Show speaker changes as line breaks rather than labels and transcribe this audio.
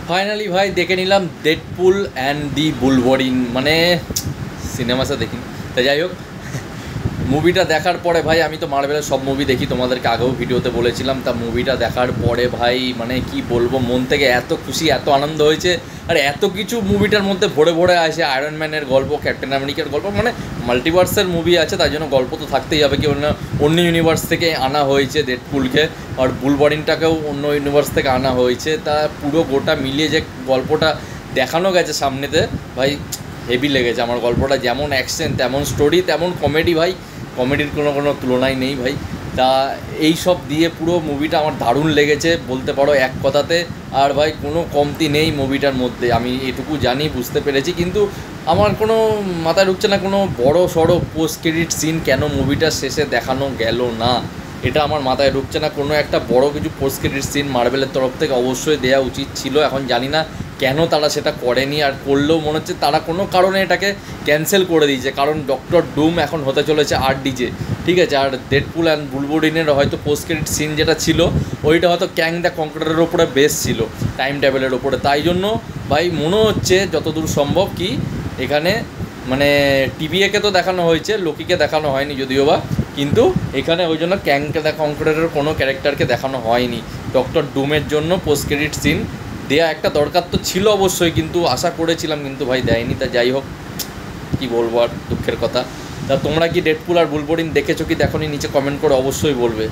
Finally ভাই দেখে নিলাম ডেডপুল অ্যান্ড দি বুলভারিন, মানে সিনেমাসে দেখিনি। তা যাই হোক, মুভিটা দেখার পরে ভাই, আমি তো মার্ভেলের সব মুভি দেখি, তোমাদেরকে আগেও ভিডিওতে বলেছিলাম। তা মুভিটা দেখার পরে ভাই মানে কি বলবো, মন থেকে এত খুশি, এত আনন্দ হয়েছে। আর এত কিছু মুভিটার মধ্যে ভরে ভরে আসে, আয়রন ম্যানের গল্প, ক্যাপ্টেন আমেরিকার গল্প, মানে মাল্টিভার্সের মুভি আছে, তাই জন্য গল্প তো থাকতেই হবে। কি অন্য ইউনিভার্স থেকে আনা হয়েছে ডেডপুলকে, আর বুলভারিনটাকেও অন্য ইউনিভার্স থেকে আনা হয়েছে। তা পুরো গোটা মিলিয়ে যে গল্পটা দেখানো গেছে সামনেতে ভাই, হেভি লেগেছে আমার গল্পটা। যেমন অ্যাকশন তেমন স্টোরি তেমন কমেডি ভাই, কমেডির কোনো তুলনাই নেই ভাই। তা এই সব দিয়ে পুরো মুভিটা আমার দারুণ লেগেছে বলতে পারো এক কথাতে। আর ভাই কোনো কমতি নেই মুভিটার মধ্যে, আমি এটুকু জানি, বুঝতে পেরেছি। কিন্তু আমার কোনো মাথায় ঢুকছে না কোনো বড় সড়ো পোস্ট ক্রেডিট সিন কেন মুভিটার শেষে দেখানো গেল না, এটা আমার মাথায় ঢুকছে না। কোনো একটা বড় কিছু পোস্ট ক্রেডিট সিন মার্ভেলের তরফ থেকে অবশ্যই দেওয়া উচিত ছিল। এখন জানি না কেন তারা সেটা করেনি, আর করলেও মনে হচ্ছে তারা কোনো কারণে এটাকে ক্যান্সেল করে দিয়েছে। কারণ ডক্টর ডুম এখন হতে চলেছে RDJ, ঠিক আছে। আর ডেডপুল অ্যান্ড বুলভারিনের হয়তো পোস্ট ক্রেডিট সিন যেটা ছিল ওইটা হয়তো ক্যাং দ্য কনকরারের ওপরে বেস ছিল, টাইম ট্রাভেলের ওপরে। তাই জন্য ভাই মনে হচ্ছে যতদূর সম্ভব কি এখানে মানে টিভিএকে তো দেখানো হয়েছে, লোকিকে দেখানো হয়নি যদিও বা, কিন্তু এখানে ওই জন্য ক্যাং দ্য কনকরারের কোনো ক্যারেক্টারকে দেখানো হয়নি। ডক্টর ডুমের জন্য পোস্ট ক্রেডিট সিন দেয়া একটা দরকার তো ছিল অবশ্যই, কিন্তু আশা করেছিলাম, কিন্তু ভাই দেয়নি। তা যাই হোক, কী বলবো আর, দুঃখের কথা। তা তোমরা কি ডেডপুল আর বুলভারিন দেখেছো কি দেখোনি, নিচে কমেন্ট করে অবশ্যই বলবে।